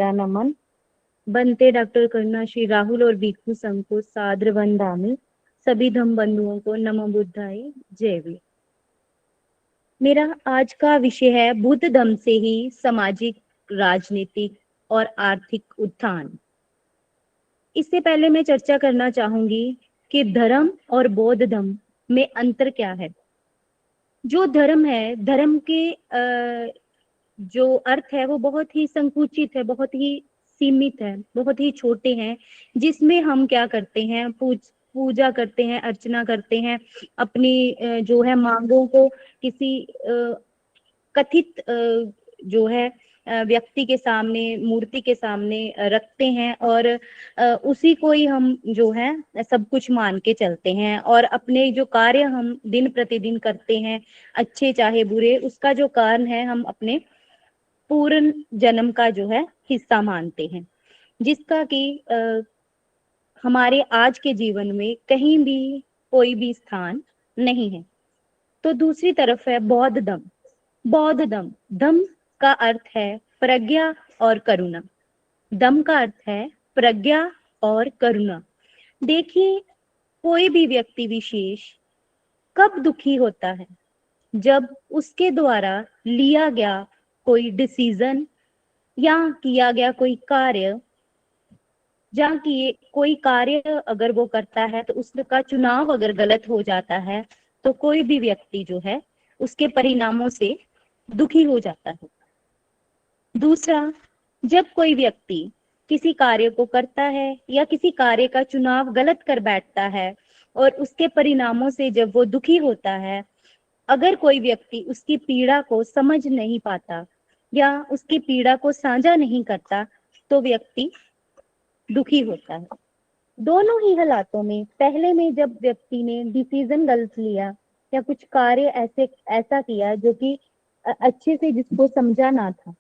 मेरा नमन। बनते डॉक्टर करुणा श्री राहुल और भिक्षु संघ को सादर वंदामि। सभी धम्म बंधुओं को नमो बुद्धाय जय वीर। मेरा आज का विषय है बुद्ध धम्म से ही सामाजिक, राजनीतिक और आर्थिक उत्थान। इससे पहले मैं चर्चा करना चाहूंगी कि धर्म और बौद्ध धम्म में अंतर क्या है। जो धर्म है, धर्म के जो अर्थ है वो बहुत ही संकुचित है, बहुत ही सीमित है, बहुत ही छोटे हैं, जिसमें हम क्या करते हैं, पूजा करते हैं, अर्चना करते हैं, अपनी जो है मांगों को किसी कथित जो है व्यक्ति के सामने, मूर्ति के सामने रखते हैं और उसी को ही हम जो है सब कुछ मान के चलते हैं और अपने जो कार्य हम दिन प्रतिदिन करते हैं, अच्छे चाहे बुरे, उसका जो कारण है हम अपने पूर्ण जन्म का जो है हिस्सा मानते हैं, जिसका कि हमारे आज के जीवन में कहीं भी कोई भी स्थान नहीं है। तो दूसरी तरफ है बौद्ध धम्म। बौद्ध धम्म, धम्म का अर्थ है प्रज्ञा और करुणा। धम्म का अर्थ है प्रज्ञा और करुणा। देखिए, कोई भी व्यक्ति विशेष कब दुखी होता है? जब उसके द्वारा लिया गया कोई डिसीजन या किया गया कोई कार्य, जहाँ की कोई कार्य अगर वो करता है तो उसका चुनाव अगर गलत हो जाता है तो कोई भी व्यक्ति जो है उसके परिणामों से दुखी हो जाता है। दूसरा, जब कोई व्यक्ति किसी कार्य को करता है या किसी कार्य का चुनाव गलत कर बैठता है और उसके परिणामों से जब वो दुखी होता है, अगर कोई व्यक्ति उसकी पीड़ा को समझ नहीं पाता या उसकी पीड़ा को साझा नहीं करता तो व्यक्ति दुखी होता है। दोनों ही हालातों में, पहले में जब व्यक्ति ने डिसीजन गलत लिया या कुछ कार्य ऐसा किया जो कि अच्छे से जिसको समझा ना था,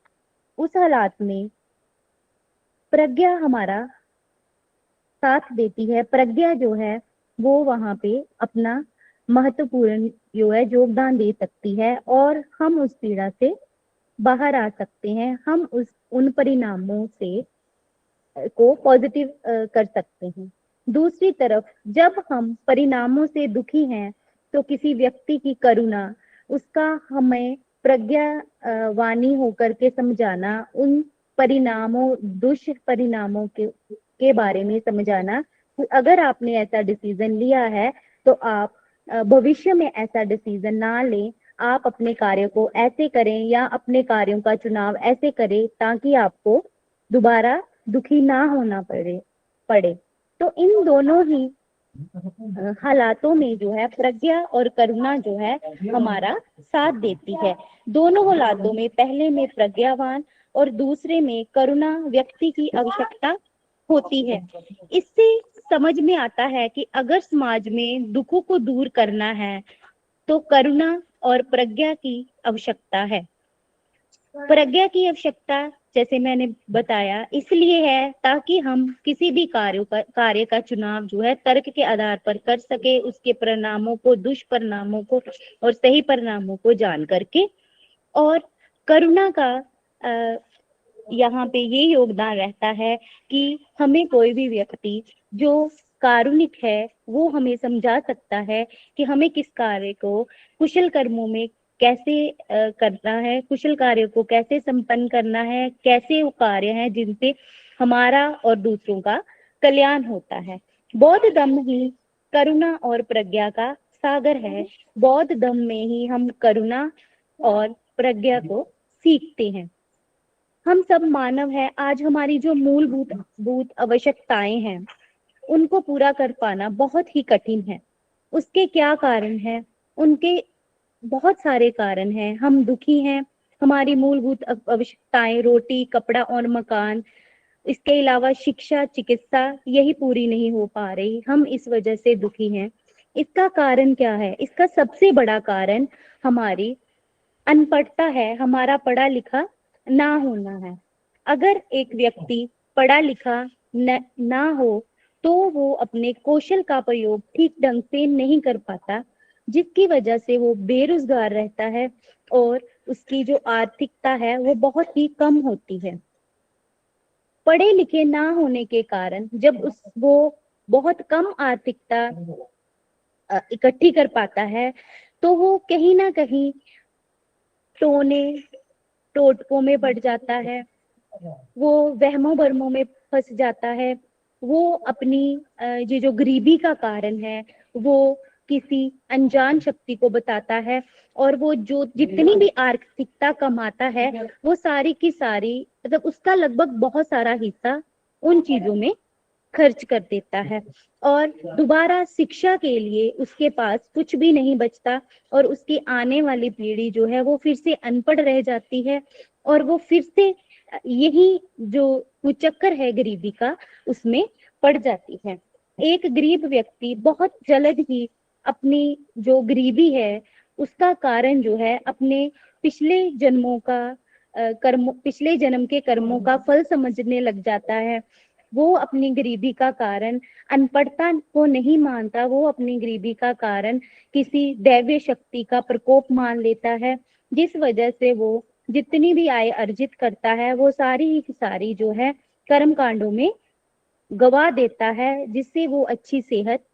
उस हालात में प्रज्ञा हमारा साथ देती है। प्रज्ञा जो है वो वहां पे अपना महत्वपूर्ण जो है योगदान दे सकती है और हम उस पीड़ा से बाहर आ सकते हैं। हम उन परिणामों से को पॉजिटिव कर सकते हैं। दूसरी तरफ जब हम परिणामों से दुखी हैं तो किसी व्यक्ति की करुणा, उसका हमें प्रज्ञावानी होकर के समझाना, उन परिणामों, दुष्परिणामों के बारे में समझाना कि अगर आपने ऐसा डिसीजन लिया है तो आप भविष्य में ऐसा डिसीजन ना लें, आप अपने कार्य को ऐसे करें या अपने कार्यों का चुनाव ऐसे करें ताकि आपको दोबारा दुखी ना होना पड़े। तो इन दोनों ही हालातों में जो है प्रज्ञा और करुणा जो है हमारा साथ देती है। दोनों हालातों में, पहले में प्रज्ञावान और दूसरे में करुणा व्यक्ति की आवश्यकता होती है। इससे समझ में आता है कि अगर समाज में दुखों को दूर करना है तो करुणा और प्रज्ञा की आवश्यकता है। प्रज्ञा की आवश्यकता, जैसे मैंने बताया, इसलिए है ताकि हम किसी भी कार्य का चुनाव जो है तर्क के आधार पर कर सके, उसके परिणामों को, दुष्परिणामों को और सही परिणामों को जान करके। और करुणा का यहाँ पे ये योगदान रहता है कि हमें कोई भी व्यक्ति जो कारुणिक है वो हमें समझा सकता है कि हमें किस कार्य को कुशल कर्मों में कैसे करना है, कुशल कार्य को कैसे संपन्न करना है, कैसे वो कार्य हैं जिनसे हमारा और दूसरों का कल्याण होता है। बौद्ध धम्म ही करुणा और प्रज्ञा का सागर है। बौद्ध धम्म में ही हम करुणा और प्रज्ञा को सीखते हैं। हम सब मानव हैं। आज हमारी जो मूलभूत आवश्यकताएं हैं उनको पूरा कर पाना बहुत ही कठिन है। उसके क्या कारण हैं? उनके बहुत सारे कारण हैं। हम दुखी हैं, हमारी मूलभूत आवश्यकताएं, रोटी, कपड़ा और मकान, इसके अलावा शिक्षा, चिकित्सा, यही पूरी नहीं हो पा रही, हम इस वजह से दुखी हैं। इसका कारण क्या है? इसका सबसे बड़ा कारण हमारी अनपढ़ता है, हमारा पढ़ा लिखा ना होना है। अगर एक व्यक्ति पढ़ा लिखा ना हो तो वो अपने कौशल का प्रयोग ठीक ढंग से नहीं कर पाता, जिसकी वजह से वो बेरोजगार रहता है और उसकी जो आर्थिकता है वो बहुत ही कम होती है। पढ़े लिखे ना होने के कारण जब वो बहुत कम आर्थिकता इकट्ठी कर पाता है, तो वो कहीं ना कहीं टोने टोटकों में पड़ जाता है, वो वहमों भरमों में फंस जाता है। वो अपनी ये जो गरीबी का कारण है वो किसी अनजान शक्ति को बताता है, और वो जो जितनी भी आर्थिकता कमाता है वो सारी की सारी, मतलब उसका लगभग बहुत सारा हिस्सा उन चीजों में खर्च कर देता है, और दोबारा शिक्षा के लिए उसके पास कुछ भी नहीं बचता, और उसकी आने वाली पीढ़ी जो है वो फिर से अनपढ़ रह जाती है, और वो फिर से यही जो कुचक्कर है गरीबी का उसमें पड़ जाती है। एक गरीब व्यक्ति बहुत जल्द ही अपनी जो गरीबी है उसका कारण जो है अपने पिछले जन्मों का पिछले जन्म के कर्मों का फल समझने लग जाता है। वो अपनी गरीबी का कारण अनपढ़ता को नहीं मानता, वो अपनी गरीबी का कारण किसी दैवीय शक्ति का प्रकोप मान लेता है, जिस वजह से वो जितनी भी आय अर्जित करता है वो सारी ही सारी जो है कर्म कांडों में गवा देता है, जिससे वो अच्छी सेहत,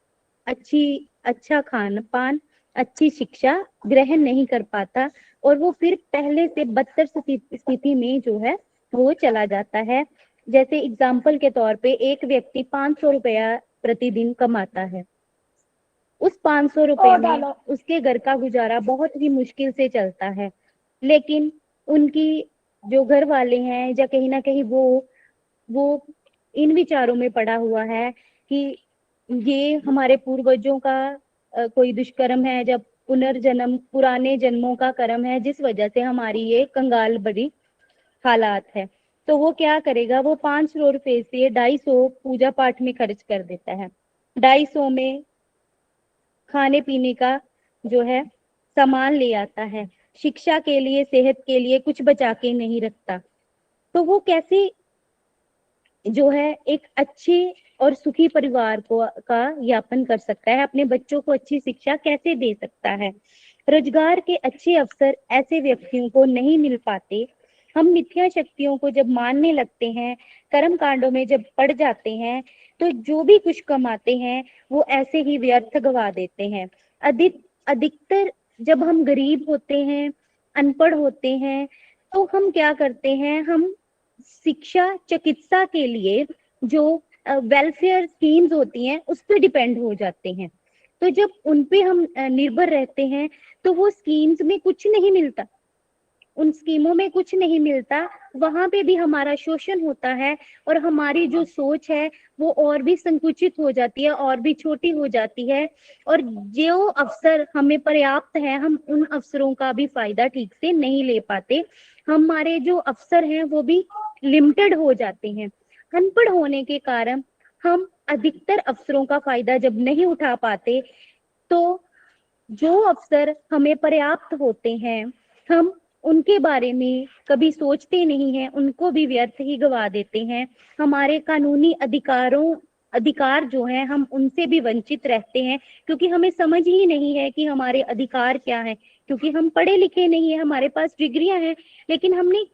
अच्छा खान पान, अच्छी शिक्षा ग्रहण नहीं कर पाता, और वो फिर पहले से बदतर स्थिति में जो है वो चला जाता है। जैसे एग्जाम्पल के तौर पे एक व्यक्ति 500 रुपया प्रतिदिन कमाता है, उस 500 रुपए में उसके घर का गुजारा बहुत ही मुश्किल से चलता है, लेकिन उनकी जो घर वाले हैं या कहीं ना कहीं वो इन विचारों में पड़ा हुआ है कि ये हमारे पूर्वजों का कोई दुष्कर्म है, जब पुनर्जन्म पुराने जन्मों का कर्म है, जिस वजह से हमारी ये कंगाल बड़ी हालात है। तो वो क्या करेगा, वो 500 रुपए से 250 पूजा पाठ में खर्च कर देता है, 250 में खाने पीने का जो है सामान ले आता है, शिक्षा के लिए सेहत के लिए कुछ बचा के नहीं रखता। तो वो कैसे जो है एक अच्छे और सुखी परिवार को का यापन कर सकता है, अपने बच्चों को अच्छी शिक्षा कैसे दे सकता है। रोजगार के अच्छे अवसर ऐसे व्यक्तियों को नहीं मिल पाते। हम मिथ्या शक्तियों को जब मानने लगते हैं, कर्म कांडों में जब पड़ जाते हैं, तो जो भी कुछ कमाते हैं वो ऐसे ही व्यर्थ गवा देते हैं। अधिकतर जब हम गरीब होते हैं, अनपढ़ होते हैं, तो हम क्या करते हैं, हम शिक्षा चिकित्सा के लिए जो वेलफेयर स्कीम्स होती हैं उस पर डिपेंड हो जाते हैं। तो जब उन पे हम निर्भर रहते हैं तो वो स्कीम्स में कुछ नहीं मिलता, उन स्कीमों में कुछ नहीं मिलता, वहां पे भी हमारा शोषण होता है, और हमारी जो सोच है वो और भी संकुचित हो जाती है, और भी छोटी हो जाती है, और जो अवसर हमें पर्याप्त है हम उन अवसरों का भी फायदा ठीक से नहीं ले पाते। हमारे जो अवसर हैं वो भी लिमिटेड हो जाते हैं। अनपढ़ होने के कारण हम अधिकतर अवसरों का फायदा जब नहीं उठा पाते, तो जो अवसर हमें पर्याप्त होते हैं हम उनके बारे में कभी सोचते नहीं हैं, उनको भी व्यर्थ ही गवा देते हैं। हमारे कानूनी अधिकार जो हैं हम उनसे भी वंचित रहते हैं, क्योंकि हमें समझ ही नहीं है कि हमारे अधिकार क्या हैं, क्योंकि हम पढ़े लिखे नहीं है, हमारे पास डिग्रियां हैं, लेकिन हमने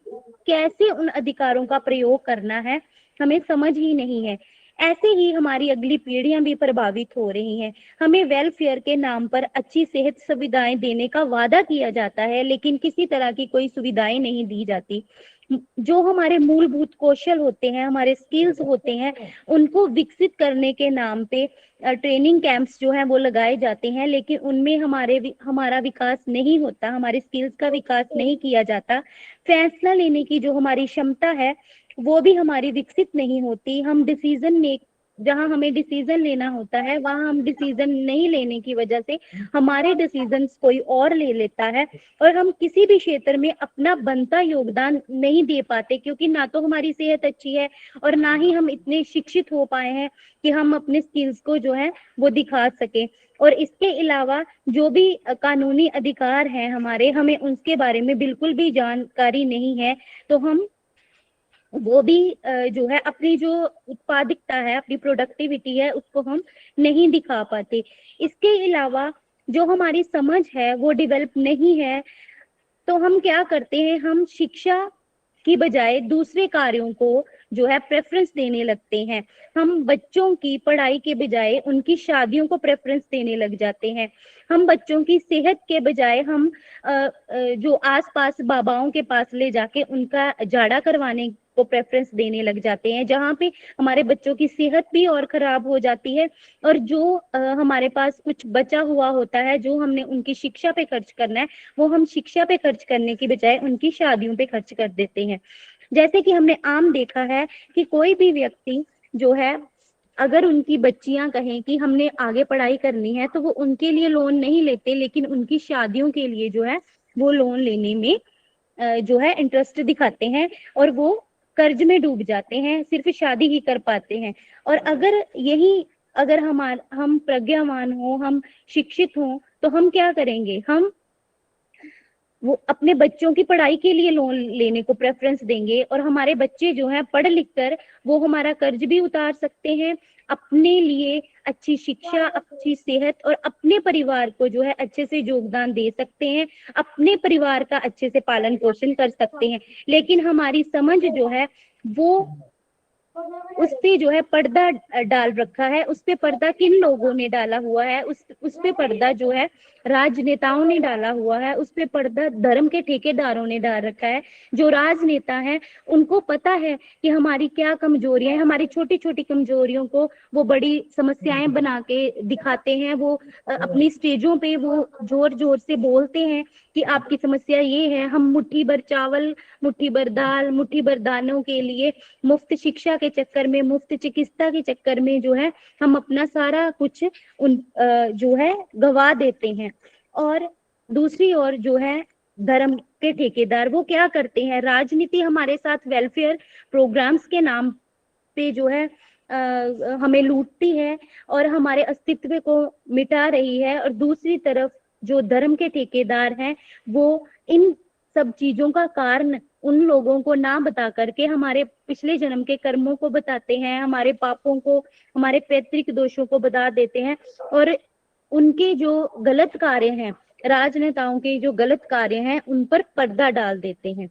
कैसे उन अधिकारों का प्रयोग करना है हमें समझ ही नहीं है। ऐसे ही हमारी अगली पीढ़ियां भी प्रभावित हो रही हैं। हमें वेलफेयर के नाम पर अच्छी सेहत सुविधाएं देने का वादा किया जाता है, लेकिन किसी तरह की कोई सुविधाएं नहीं दी जाती। जो हमारे मूलभूत कौशल होते हैं, हमारे स्किल्स होते हैं, उनको विकसित करने के नाम पे ट्रेनिंग कैंप्स जो हैं वो लगाए जाते हैं, लेकिन उनमें हमारा विकास नहीं होता, हमारे स्किल्स का विकास नहीं किया जाता। फैसला लेने की जो हमारी क्षमता है वो भी हमारी विकसित नहीं होती। हम डिसीजन मेक जहां हमें डिसीजन लेना होता है वहां हम डिसीजन नहीं लेने की वजह से हमारे डिसीजंस कोई और ले लेता है, और हम किसी भी क्षेत्र में अपना बनता योगदान नहीं दे पाते, क्योंकि ना तो हमारी सेहत अच्छी है और ना ही हम इतने शिक्षित हो पाए हैं कि हम अपने स्किल्स को जो है वो दिखा सके। और इसके अलावा जो भी कानूनी अधिकार हैं हमारे, हमें उनके बारे में बिल्कुल भी जानकारी नहीं है, तो हम वो भी जो है अपनी जो उत्पादकता है, अपनी प्रोडक्टिविटी है, उसको हम नहीं दिखा पाते। इसके अलावा जो हमारी समझ है वो डेवलप नहीं है, तो हम क्या करते हैं, हम शिक्षा की बजाय दूसरे कार्यों को जो है प्रेफरेंस देने लगते हैं। हम बच्चों की पढ़ाई के बजाय उनकी शादियों को प्रेफरेंस देने लग जाते हैं। हम बच्चों की सेहत के बजाय हम जो आसपास बाबाओं के पास ले जाके उनका जाड़ा करवाने को प्रेफरेंस देने लग जाते हैं, जहाँ पे हमारे बच्चों की सेहत भी और खराब हो जाती है। और जो हमारे पास कुछ बचा हुआ होता है, जो हमने उनकी शिक्षा पे खर्च करना है, वो हम शिक्षा पे खर्च करने की बजाय उनकी शादियों पे खर्च कर देते हैं। जैसे कि हमने आम देखा है कि कोई भी व्यक्ति जो है, अगर उनकी बच्चियां कहें कि हमने आगे पढ़ाई करनी है, तो वो उनके लिए लोन नहीं लेते, लेकिन उनकी शादियों के लिए जो है वो लोन लेने में जो है इंटरेस्ट दिखाते हैं, और वो कर्ज में डूब जाते हैं, सिर्फ शादी ही कर पाते हैं। और अगर हम प्रज्ञावान हो, हम शिक्षित हो, तो हम क्या करेंगे? हम वो अपने बच्चों की पढ़ाई के लिए लोन लेने को प्रेफरेंस देंगे, और हमारे बच्चे जो है पढ़ लिख कर वो हमारा कर्ज भी उतार सकते हैं, अपने लिए अच्छी शिक्षा, अच्छी सेहत और अपने परिवार को जो है अच्छे से योगदान दे सकते हैं, अपने परिवार का अच्छे से पालन पोषण कर सकते हैं। लेकिन हमारी समझ जो है वो उस पे जो है पर्दा डाल रखा है। उस पे पर्दा किन लोगों ने डाला हुआ है? उस पे पर्दा जो है राजनेताओं ने डाला हुआ है, उस पे पर्दा धर्म के ठेकेदारों ने डाल रखा है। जो राजनेता हैं उनको पता है कि हमारी क्या कमजोरियां हैं, हमारी छोटी छोटी कमजोरियों को वो बड़ी समस्याएं बना के दिखाते हैं। वो अपनी स्टेजों पे वो जोर जोर से बोलते हैं कि आपकी समस्या ये है। हम मुट्ठी भर चावल, मुट्ठी भर दाल, मुट्ठी भर दानों के लिए मुफ्त शिक्षा के चक्कर में, मुफ्त चिकित्सा के चक्कर में जो है हम अपना सारा कुछ जो है गवा देते हैं। और दूसरी ओर जो है धर्म के ठेकेदार वो क्या करते हैं? राजनीति हमारे साथ वेलफेयर प्रोग्राम्स के नाम पे जो है हमें लूटती है और हमारे अस्तित्व को मिटा रही है। और दूसरी तरफ जो धर्म के ठेकेदार हैं वो इन सब चीजों का कारण उन लोगों को ना बता करके हमारे पिछले जन्म के कर्मों को बताते हैं, हमारे पापों को, हमारे पैतृक दोषों को बता देते हैं, और उनके जो गलत कार्य हैं, राजनेताओं के जो गलत कार्य हैं, उन पर पर्दा डाल देते हैं।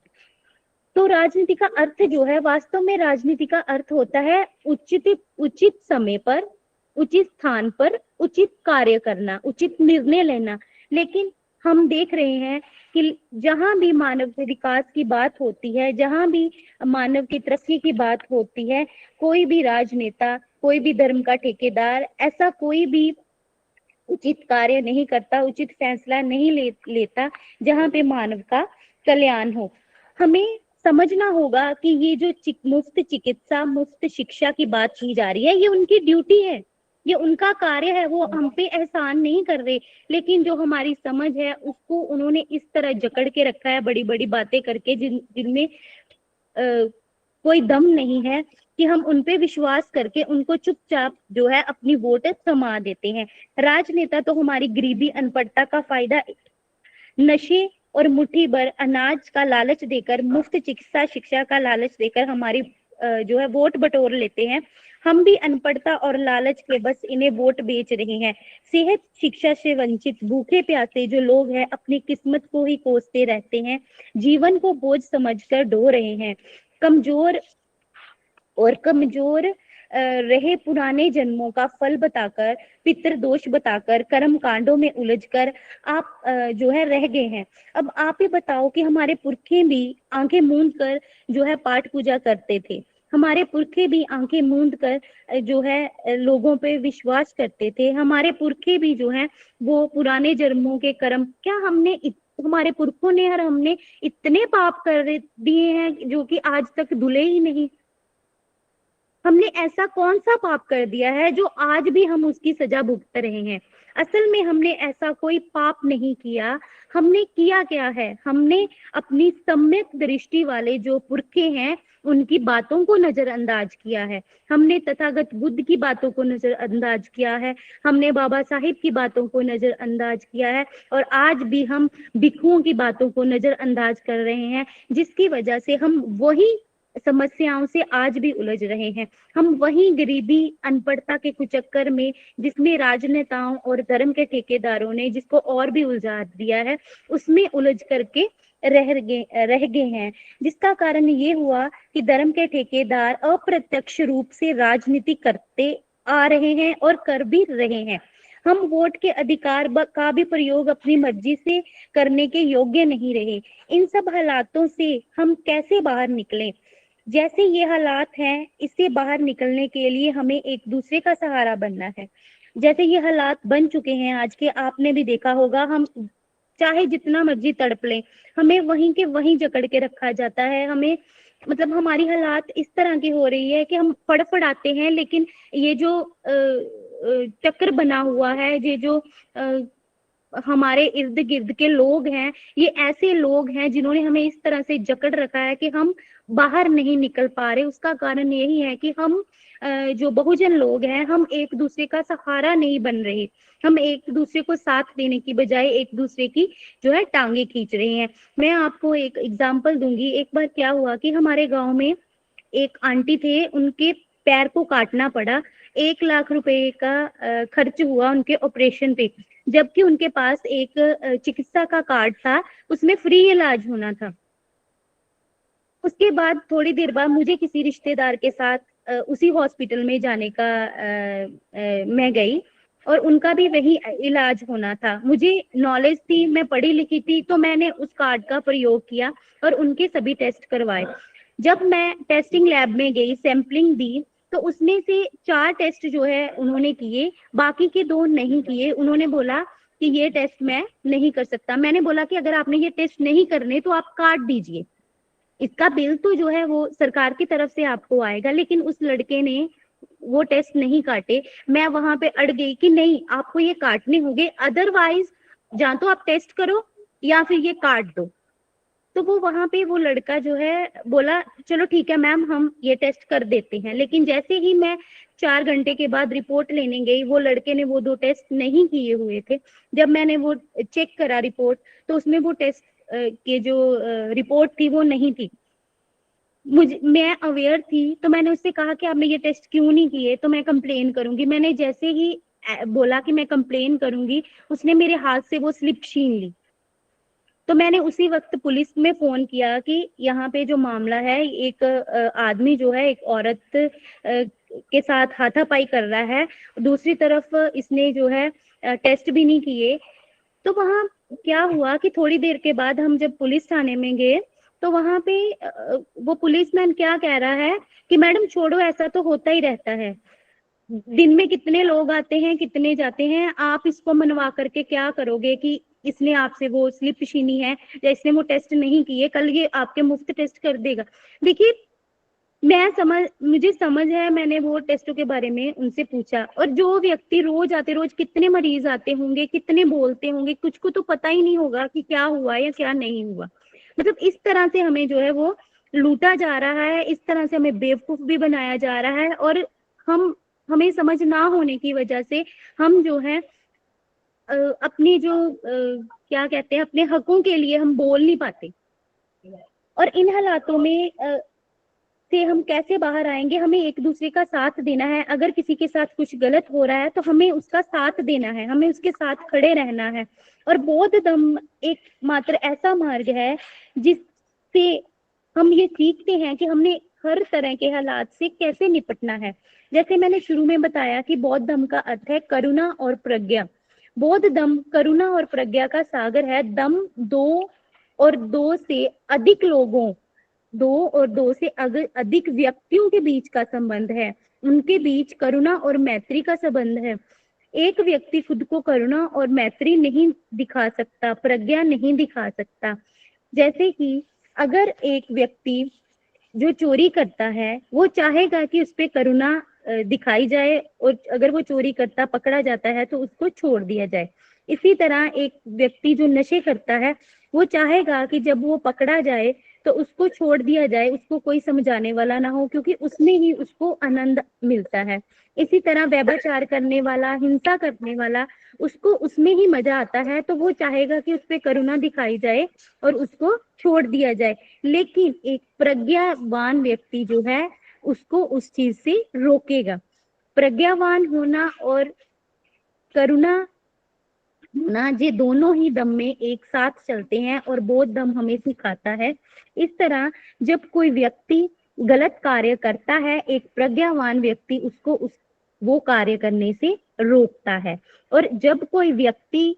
तो राजनीति का अर्थ जो है, वास्तव में राजनीति का अर्थ होता है उचित समय पर, उचित स्थान पर उचित कार्य करना, उचित निर्णय लेना। लेकिन हम देख रहे हैं कि जहां भी मानव विकास की बात होती है, जहां भी मानव की तरक्की की बात होती है, कोई भी राजनेता, कोई भी धर्म का ठेकेदार ऐसा कोई भी उचित कार्य नहीं करता, उचित फैसला नहीं लेता जहां पे मानव का कल्याण हो। हमें समझना होगा कि ये जो मुफ्त चिकित्सा, मुफ्त शिक्षा की बात की जा रही है, ये उनकी ड्यूटी है, ये उनका कार्य है, वो हम पे एहसान नहीं कर रहे। लेकिन जो हमारी समझ है उसको उन्होंने इस तरह जकड़ के रखा है, बड़ी बड़ी बातें करके, जिनमें कोई दम नहीं है, कि हम उन पे विश्वास करके उनको चुपचाप जो है अपनी वोट थमा देते हैं। राजनेता तो हमारी गरीबी, अनपढ़ता का फायदा नशे और मुट्ठी भर अनाज का लालच देकर, मुफ्त चिकित्सा शिक्षा का लालच देकर हमारी जो है वोट बटोर लेते हैं। हम भी अनपढ़ता और लालच के बस इन्हें वोट बेच रहे हैं। सेहत शिक्षा से वंचित भूखे प्यासे जो लोग हैं अपनी किस्मत को ही कोसते रहते हैं, जीवन को बोझ समझकर ढो रहे हैं। कमजोर रहे पुराने जन्मों का फल बताकर, पितृदोष बताकर, कर्म कांडों में उलझकर आप जो है रह गए हैं। अब आप ही बताओ कि हमारे पुरखे भी आंखें मूंद कर जो है पाठ पूजा करते थे, हमारे पुरखे भी आंखें मूंद कर जो है लोगों पे विश्वास करते थे, हमारे पुरखे भी जो है वो पुराने जन्मों के कर्म, क्या हमारे पुरखों ने और हमने इतने पाप कर दिए हैं जो कि आज तक धुले ही नहीं? हमने ऐसा कौन सा पाप कर दिया है जो आज भी हम उसकी सजा भुगत रहे हैं? असल में हमने ऐसा कोई पाप नहीं किया। हमने किया क्या है? हमने अपनी सम्यक दृष्टि वाले जो पुरखे हैं उनकी बातों को नजरअंदाज किया है। हमने तथागत बुद्ध की बातों को नजरअंदाज किया है, हमने बाबा साहिब की बातों को नजरअंदाज किया है, और आज भी हम भिक्षुओं की बातों को नजरअंदाज कर रहे हैं, जिसकी वजह से हम वही समस्याओं से आज भी उलझ रहे हैं। हम वही गरीबी, अनपढ़ता के कुचक्कर में, जिसमें राजनेताओं और धर्म के ठेकेदारों ने जिसको और भी उलझा दिया है, उसमें उलझ करके रह गए हैं, जिसका कारण ये हुआ कि धर्म के ठेकेदार अप्रत्यक्ष रूप से राजनीति करते आ रहे हैं और कर भी रहे हैं। हम वोट के अधिकार का भी प्रयोग अपनी मर्जी से करने के योग्य नहीं रहे। इन सब हालातों से हम कैसे बाहर निकलें? जैसे ये हालात हैं, इससे बाहर निकलने के लिए हमें एक दूसरे का सहारा बनना है। जैसे ये हालात बन चुके हैं आज के, आपने भी देखा होगा, हम चाहे जितना मर्जी तड़प लें, हमें वहीं के वहीं जकड़ के रखा जाता है। हमें मतलब हमारी हालात इस तरह की हो रही है कि हम फड़फड़ाते हैं, लेकिन ये जो चक्र बना हुआ है, ये जो हमारे इर्द गिर्द के लोग हैं, ये ऐसे लोग हैं जिन्होंने हमें इस तरह से जकड़ रखा है कि हम बाहर नहीं निकल पा रहे। उसका कारण यही है कि हम जो बहुजन लोग हैं, हम एक दूसरे का सहारा नहीं बन रहे। हम एक दूसरे को साथ देने की बजाय एक दूसरे की जो है टांगे खींच रहे हैं। मैं आपको एक एग्जांपल दूंगी। एक बार क्या हुआ कि हमारे गांव में एक आंटी थे, उनके पैर को काटना पड़ा। 1 लाख रुपए का खर्च हुआ उनके ऑपरेशन पे, जबकि उनके पास एक चिकित्सा का कार्ड था, उसमें फ्री इलाज होना था। उसके बाद थोड़ी देर बाद मुझे किसी रिश्तेदार के साथ उसी हॉस्पिटल में जाने का मैं गई, और उनका भी वही इलाज होना था। मुझे नॉलेज थी, मैं पढ़ी लिखी थी, तो मैंने उस कार्ड का प्रयोग किया और उनके सभी टेस्ट करवाए। जब मैं टेस्टिंग लैब में गई, सैंपलिंग दी, तो उसमें से 4 टेस्ट जो है उन्होंने किए, बाकी के 2 नहीं किए। उन्होंने बोला कि ये टेस्ट मैं नहीं कर सकता। मैंने बोला कि अगर आपने ये टेस्ट नहीं करने तो आप काट दीजिए, इसका बिल तो जो है वो सरकार की तरफ से आपको आएगा। लेकिन उस लड़के ने वो टेस्ट नहीं काटे। मैं वहां पे अड़ गई कि नहीं, आपको ये काटने होंगे, अदरवाइज या तो आप टेस्ट करो या फिर ये काट दो। तो वो वहां पे वो लड़का जो है बोला चलो ठीक है मैम, हम ये टेस्ट कर देते हैं। लेकिन जैसे ही मैं 4 घंटे के बाद रिपोर्ट लेने गई, वो लड़के ने वो 2 टेस्ट नहीं किए हुए थे। जब मैंने वो चेक करा रिपोर्ट, तो उसमें वो टेस्ट के जो रिपोर्ट थी वो नहीं थी। मैं अवेयर थी, तो मैंने उससे कहा कि आपने ये टेस्ट क्यों नहीं किए, तो मैं कंप्लेन करूंगी। मैंने जैसे ही बोला कि मैं कंप्लेन करूंगी, उसने मेरे हाथ से वो स्लिप छीन ली। तो मैंने उसी वक्त पुलिस में फोन किया कि यहाँ पे जो मामला है, एक आदमी जो है एक औरत के साथ हाथापाई कर रहा है, दूसरी तरफ इसने जो है टेस्ट भी नहीं किए। तो वहां क्या हुआ कि थोड़ी देर के बाद हम जब पुलिस थाने में गए, तो वहां पे वो पुलिसमैन क्या कह रहा है कि मैडम छोड़ो, ऐसा तो होता ही रहता है, दिन में कितने लोग आते हैं कितने जाते हैं, आप इसको मनवा करके क्या करोगे कि इसने आपसे वो स्लिप छीनी है या इसने वो टेस्ट नहीं किए, कल ये आपके मुफ्त टेस्ट कर देगा। देखिए, मुझे समझ है, मैंने वो टेस्टों के बारे में उनसे पूछा, और जो व्यक्ति रोज आते, रोज कितने मरीज आते होंगे, कितने बोलते होंगे, कुछ को तो पता ही नहीं होगा कि क्या हुआ या क्या नहीं हुआ। मतलब इस तरह से हमें जो है वो लूटा जा रहा है, इस तरह से हमें बेवकूफ भी बनाया जा रहा है। और हम हमें समझ ना होने की वजह से हम जो है अपनी जो क्या कहते हैं, अपने हकों के लिए हम बोल नहीं पाते। और इन हालातों में से हम कैसे बाहर आएंगे? हमें एक दूसरे का साथ देना है। अगर किसी के साथ कुछ गलत हो रहा है तो हमें उसका साथ देना है, हमें उसके साथ खड़े रहना है। और बौद्ध धम्म एक मात्र ऐसा मार्ग है जिससे हम ये सीखते हैं कि हमने हर तरह के हालात से कैसे निपटना है। जैसे मैंने शुरू में बताया कि बौद्ध धम्म का अर्थ है करुणा और प्रज्ञा। बौद्ध धम्म करुणा और प्रज्ञा का सागर है। दम दो और दो से अधिक लोगों, 2 और 2 से अधिक व्यक्तियों के बीच का संबंध है। उनके बीच करुणा और मैत्री का संबंध है। एक व्यक्ति खुद को करुणा और मैत्री नहीं दिखा सकता, प्रज्ञा नहीं दिखा सकता। जैसे कि अगर एक व्यक्ति जो चोरी करता है, वो चाहेगा कि उस पे करुणा दिखाई जाए, और अगर वो चोरी करता पकड़ा जाता है तो उसको छोड़ दिया जाए। इसी तरह एक व्यक्ति जो नशे करता है, वो चाहेगा कि जब वो पकड़ा जाए तो उसको छोड़ दिया जाए, उसको कोई समझाने वाला ना हो, क्योंकि उसमें ही उसको आनंद मिलता है। इसी तरह व्यभिचार करने वाला, हिंसा करने वाला, उसको उसमें ही मजा आता है, तो वो चाहेगा कि उस पे करुणा दिखाई जाए और उसको छोड़ दिया जाए। लेकिन एक प्रज्ञावान व्यक्ति जो है, उसको उस चीज से रोकेगा। प्रज्ञावान होना और करुणा ना, ये दोनों ही धम्म में एक साथ चलते हैं और बौद्ध धम्म हमें सिखाता है। इस तरह जब कोई व्यक्ति गलत कार्य करता है, एक प्रज्ञावान व्यक्ति उसको वो कार्य करने से रोकता है। और जब कोई व्यक्ति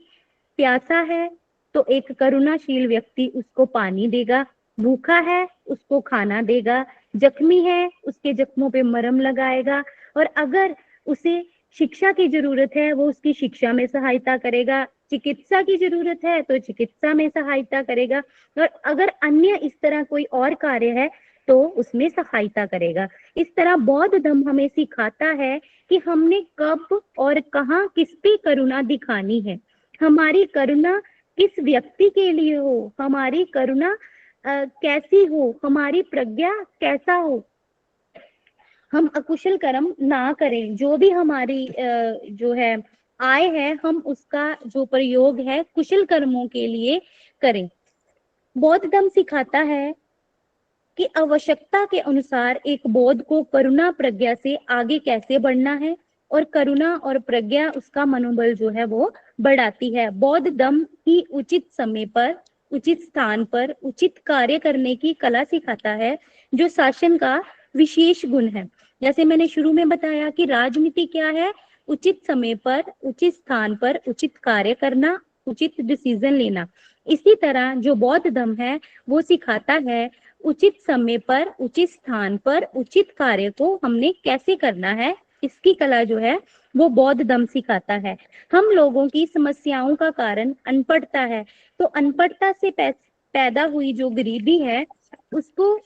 प्यासा है तो एक करुणाशील व्यक्ति उसको पानी देगा, भूखा है उसको खाना देगा, जख्मी है उसके जख्मों पे मरहम लगाएगा, और अगर उसे शिक्षा की जरूरत है वो उसकी शिक्षा में सहायता करेगा, चिकित्सा की जरूरत है तो चिकित्सा में सहायता करेगा, और अगर अन्य इस तरह कोई और कार्य है तो उसमें सहायता करेगा। इस तरह बौद्ध धर्म हमें सिखाता है कि हमने कब और कहाँ किस पे करुणा दिखानी है। हमारी करुणा किस व्यक्ति के लिए हो, हमारी करुणा कैसी हो, हमारी प्रज्ञा कैसा हो। हम अकुशल कर्म ना करें, जो भी हमारी जो है आय है हम उसका जो प्रयोग है कुशल कर्मों के लिए करें। बौद्ध धर्म सिखाता है कि आवश्यकता के अनुसार एक बौद्ध को करुणा प्रज्ञा से आगे कैसे बढ़ना है, और करुणा और प्रज्ञा उसका मनोबल जो है वो बढ़ाती है। बौद्ध धर्म ही उचित समय पर, उचित स्थान पर उचित कार्य करने की कला सिखाता है, जो शासन का विशेष गुण है। जैसे मैंने शुरू में बताया कि राजनीति क्या है, उचित समय पर उचित स्थान पर उचित कार्य करना, उचित डिसीजन लेना। इसी तरह जो बौद्ध धर्म है वो सिखाता है उचित समय पर उचित स्थान पर उचित कार्य को हमने कैसे करना है, इसकी कला जो है वो बौद्ध धर्म सिखाता है। हम लोगों की समस्याओं का कारण अनपढ़ता है, तो अनपढ़ता से पैदा हुई जो गरीबी है उसको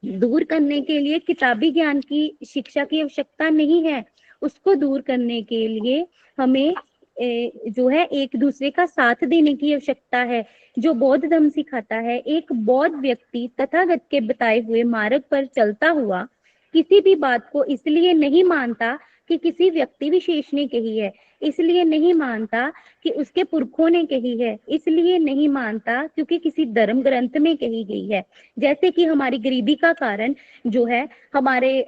दूर करने के लिए किताबी ज्ञान की शिक्षा की आवश्यकता नहीं है। उसको दूर करने के लिए हमें जो है एक दूसरे का साथ देने की आवश्यकता है। जो बौद्ध धर्म सिखाता है, एक बौद्ध व्यक्ति तथागत के बताए हुए मार्ग पर चलता हुआ किसी भी बात को इसलिए नहीं मानता कि किसी व्यक्ति विशेष ने कही है, इसलिए नहीं मानता कि उसके पुरखों ने कही है, इसलिए नहीं मानता क्योंकि किसी धर्म ग्रंथ में कही गई है। जैसे कि हमारी गरीबी का कारण जो है हमारे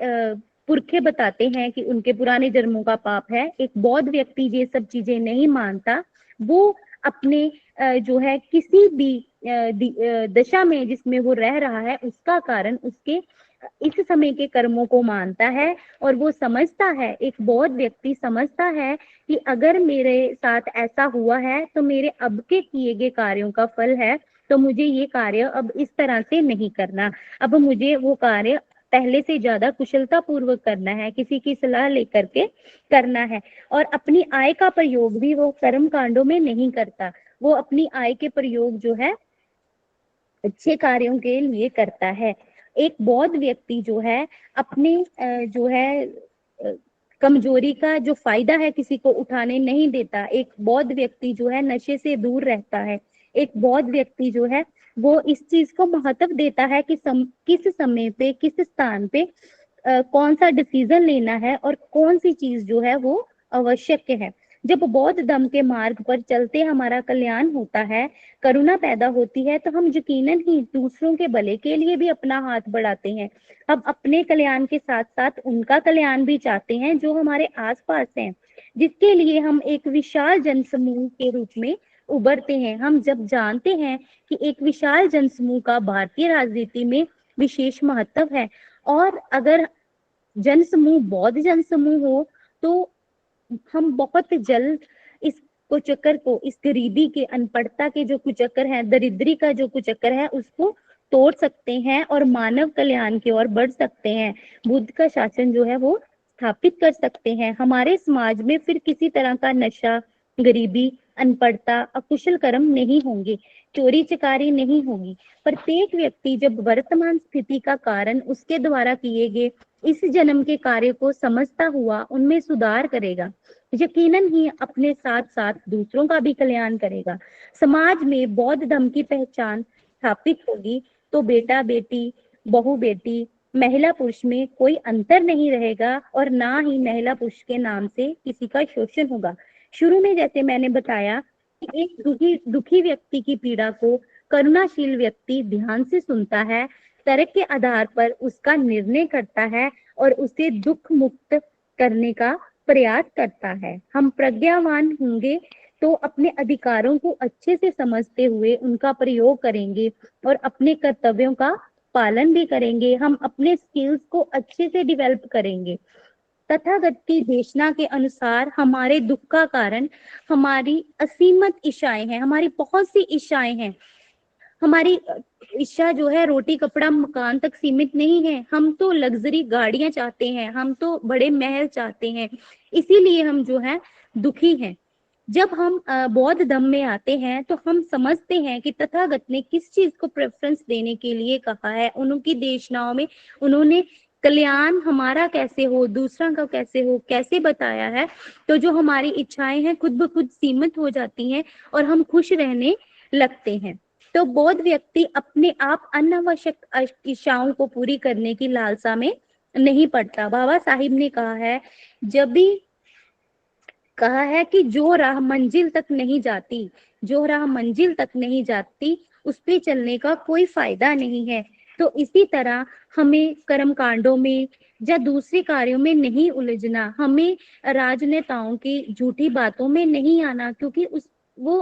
पुरखे बताते हैं कि उनके पुराने जन्मों का पाप है। एक बौद्ध व्यक्ति ये सब चीजें नहीं मानता, वो अपने जो है किसी भी दशा में जिसमें वो रह रहा है उसका कारण उसके इस समय के कर्मों को मानता है, और वो समझता है, एक बौद्ध व्यक्ति समझता है कि अगर मेरे साथ ऐसा हुआ है तो मेरे अब के किए गए कार्यों का फल है, तो मुझे ये कार्य अब इस तरह से नहीं करना, अब मुझे वो कार्य पहले से ज्यादा कुशलता पूर्वक करना है, किसी की सलाह लेकर के करना है। और अपनी आय का प्रयोग भी वो कर्म कांडों में नहीं करता, वो अपनी आय के प्रयोग जो है अच्छे कार्यों के लिए करता है। एक बौद्ध व्यक्ति जो है अपने जो है कमजोरी का जो फायदा है किसी को उठाने नहीं देता। एक बौद्ध व्यक्ति जो है नशे से दूर रहता है। एक बौद्ध व्यक्ति जो है वो इस चीज को महत्व देता है कि किस समय पे किस स्थान पे कौन सा डिसीजन लेना है और कौन सी चीज जो है वो आवश्यक है। जब बौद्ध धर्म के मार्ग पर चलते हमारा कल्याण होता है, करुणा पैदा होती है, तो हम यकीनन ही दूसरों के भले के लिए भी अपना हाथ बढ़ाते हैं। हम अपने कल्याण के साथ साथ उनका कल्याण भी चाहते हैं जो हमारे आसपास हैं, जिसके लिए हम एक विशाल जनसमूह के रूप में उभरते हैं। हम जब जानते हैं कि एक विशाल जनसमूह का भारतीय राजनीति में विशेष महत्व है, और अगर जनसमूह बौद्ध जनसमूह हो तो हम बहुत जल्द इस कुचक्कर को, इस गरीबी के, अनपढ़ता के जो कुचक्कर है, दरिद्री का जो कुचक्कर है, उसको तोड़ सकते हैं और मानव कल्याण की ओर बढ़ सकते हैं। बुद्ध का शासन जो है वो स्थापित कर सकते हैं। हमारे समाज में फिर किसी तरह का नशा, गरीबी, अनपढ़ता, अकुशल कर्म नहीं होंगे, चोरी चकारी नहीं होगी। प्रत्येक व्यक्ति जब वर्तमान स्थिति का कारण उसके द्वारा किए गए इस जन्म के कार्य को समझता हुआ उनमें सुधार करेगा, यकीनन ही अपने साथ साथ दूसरों का भी कल्याण करेगा। समाज में बौद्ध धर्म की पहचान स्थापित होगी तो बेटा बेटी, बहू बेटी, महिला पुरुष में कोई अंतर नहीं रहेगा, और ना ही महिला पुरुष के नाम से किसी का शोषण होगा। शुरू में जैसे मैंने बताया कि एक दुखी व्यक्ति की पीड़ा को करुणाशील व्यक्ति ध्यान से सुनता है, तर्क के आधार पर उसका निर्णय करता है और उसे दुख मुक्त करने का प्रयास करता है। हम प्रज्ञावान होंगे तो अपने अधिकारों को अच्छे से समझते हुए उनका प्रयोग करेंगे और अपने कर्तव्यों का पालन भी करेंगे। हम अपने स्किल्स को अच्छे से डेवलप करेंगे। तथागत की देशना के अनुसार हमारे दुख का कारण हमारी असीमित इच्छाएं हैं, हमारी बहुत सी इच्छाएं हैं। हमारी इच्छा जो है रोटी कपड़ा मकान तक सीमित नहीं है। हम तो लग्जरी गाड़ियां चाहते हैं, हम तो बड़े महल चाहते हैं, इसीलिए हम जो है दुखी हैं। जब हम बौद्ध धर्म में आते हैं तो हम समझते हैं कि तथागत ने किस चीज को प्रेफरेंस देने के लिए कहा है। उनकी देशनाओं में उन्होंने कल्याण हमारा कैसे हो, दूसरा का कैसे हो, कैसे बताया है। तो जो हमारी इच्छाएं हैं खुद ब खुद सीमित हो जाती हैं और हम खुश रहने लगते हैं। तो बौद्ध व्यक्ति अपने आप अनावश्यक इच्छाओं को पूरी करने की लालसा में नहीं पड़ता। बाबा साहिब ने कहा है, जब भी कहा है कि जो राह मंजिल तक नहीं जाती, जो राह मंजिल तक नहीं जाती उस पे चलने का कोई फायदा नहीं है। तो इसी तरह हमें कर्म कांडों में या दूसरे कार्यों में नहीं उलझना, हमें राजनेताओं की झूठी बातों में नहीं आना, क्योंकि उस वो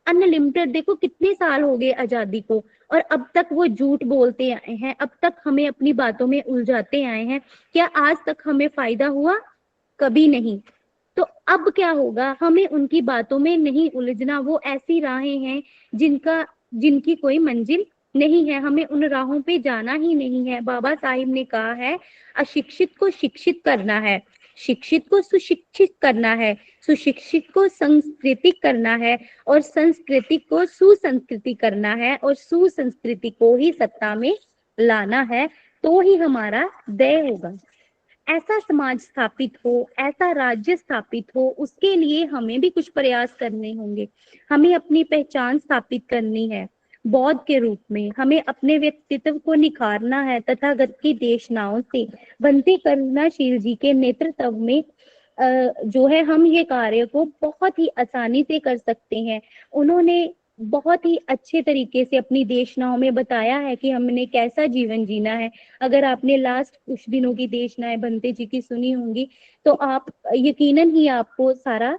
अनलिमिटेड, देखो कितने साल हो गए आजादी को और अब तक वो झूठ बोलते आए हैं, अब तक हमें अपनी बातों में उलझाते आए हैं। क्या आज तक हमें फायदा हुआ? कभी नहीं। तो अब क्या होगा, हमें उनकी बातों में नहीं उलझना। वो ऐसी राहें हैं जिनकी कोई मंजिल नहीं है, हमें उन राहों पे जाना ही नहीं है। बाबा साहिब ने कहा है, अशिक्षित को शिक्षित करना है, शिक्षित को सुशिक्षित करना है, सुशिक्षित को सांस्कृतिक करना है और संस्कृति को सुसंस्कृति करना है और सुसंस्कृति को ही सत्ता में लाना है। तो ही हमारा दय होगा। ऐसा समाज स्थापित हो, ऐसा राज्य स्थापित हो, उसके लिए हमें भी कुछ प्रयास करने होंगे। हमें अपनी पहचान स्थापित करनी है। बौद्ध के रूप में हमें अपने व्यक्तित्व को निखारना है। तथागत की देशनाओं से बनते करुणाशील जी के नेतृत्व में जो है हम ये कार्य को बहुत ही आसानी से कर सकते हैं। उन्होंने बहुत ही अच्छे तरीके से अपनी देशनाओं में बताया है कि हमने कैसा जीवन जीना है। अगर आपने लास्ट कुछ दिनों की देशनाएं बंते जी की सुनी होंगी तो आप यकीनन ही आपको सारा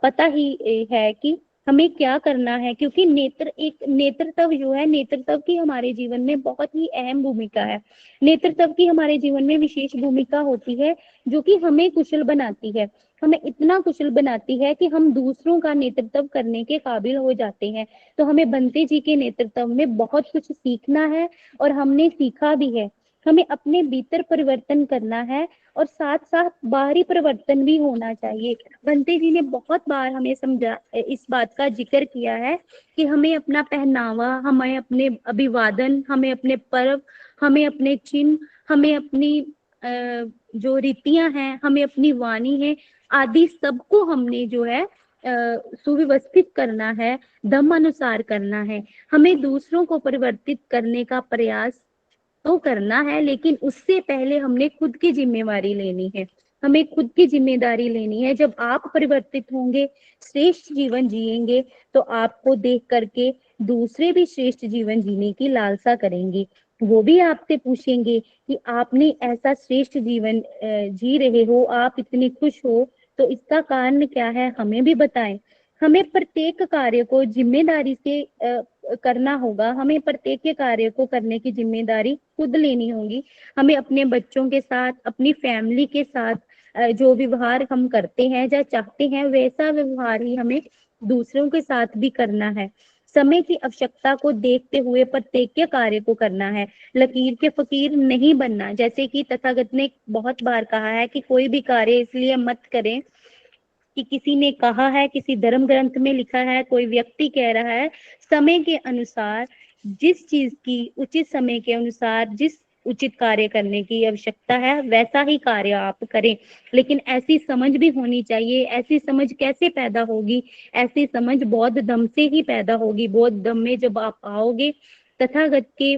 पता ही है कि हमें क्या करना है, क्योंकि नेतृत्व जो है, नेतृत्व की हमारे जीवन में बहुत ही अहम भूमिका है। नेतृत्व की हमारे जीवन में विशेष भूमिका होती है जो कि हमें कुशल बनाती है, हमें इतना कुशल बनाती है कि हम दूसरों का नेतृत्व करने के काबिल हो जाते हैं। तो हमें बंते जी के नेतृत्व में बहुत कुछ सीखना है और हमने सीखा भी है। हमें अपने भीतर परिवर्तन करना है और साथ साथ बाहरी परिवर्तन भी होना चाहिए। बंते जी ने बहुत बार हमें समझा, इस बात का जिक्र किया है कि हमें अपना पहनावा, हमें अपने अभिवादन, हमें अपने पर्व, हमें अपने चिन्ह, हमें अपनी जो रीतियां हैं, हमें अपनी वाणी है आदि सबको हमने जो है सुव्यवस्थित करना है, धम्म अनुसार करना है। हमें दूसरों को परिवर्तित करने का प्रयास तो करना है, लेकिन उससे पहले हमने खुद की जिम्मेवारी लेनी है, हमें खुद की जिम्मेदारी लेनी है। जब आप परिवर्तित होंगे, श्रेष्ठ जीवन जिएंगे, तो आपको देख करके दूसरे भी श्रेष्ठ जीवन जीने की लालसा करेंगे। वो भी आपसे पूछेंगे कि आपने ऐसा श्रेष्ठ जीवन जी रहे हो, आप इतने खुश हो, तो इसका कारण क्या है, हमें भी बताएं। हमें प्रत्येक कार्य को जिम्मेदारी से करना होगा। हमें प्रत्येक कार्य को करने की जिम्मेदारी खुद लेनी होगी। हमें अपने बच्चों के साथ, अपनी फैमिली के साथ जो व्यवहार हम करते हैं या चाहते हैं, वैसा व्यवहार ही हमें दूसरों के साथ भी करना है। समय की आवश्यकता को देखते हुए प्रत्येक कार्य को करना है। लकीर के फकीर नहीं बनना। जैसे कि तथागत ने बहुत बार कहा है कि कोई भी कार्य इसलिए मत करें कि किसी ने कहा है, किसी धर्म ग्रंथ में लिखा है, कोई व्यक्ति कह रहा है। समय के अनुसार जिस चीज की उचित समय के अनुसार जिस उचित कार्य करने की आवश्यकता है, वैसा ही कार्य आप करें। लेकिन ऐसी समझ भी होनी चाहिए। ऐसी समझ कैसे पैदा होगी? ऐसी समझ बौद्ध धम्म से ही पैदा होगी। बौद्ध धम्म में जब आप आओगे, तथागत के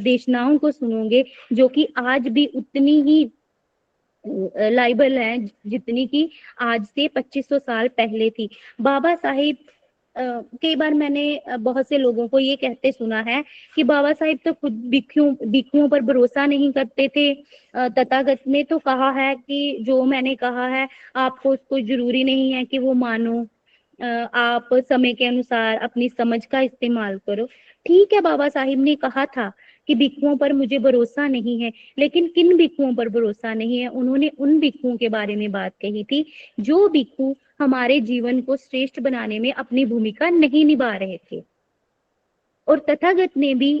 देशनाओं को सुनोगे, जो कि आज भी उतनी ही लाइबल है जितनी की आज से 2500 साल पहले थी। बाबा साहिब कई बार मैंने बहुत से लोगों को ये कहते सुना है कि बाबा साहिब तो खुद भिक्षुओं पर भरोसा नहीं करते थे। तथागत ने तो कहा है कि जो मैंने कहा है आपको उसको जरूरी नहीं है कि वो मानो। आप समय के अनुसार अपनी समझ का इस्तेमाल करो। ठीक है, बाबा साहिब ने कहा था कि भिक्षुओं पर मुझे भरोसा नहीं है, लेकिन किन भिक्षुओं पर भरोसा नहीं है? उन्होंने उन भिक्षुओं के बारे में बात कही थी जो भिक्षु हमारे जीवन को श्रेष्ठ बनाने में अपनी भूमिका नहीं निभा रहे थे। और तथागत ने भी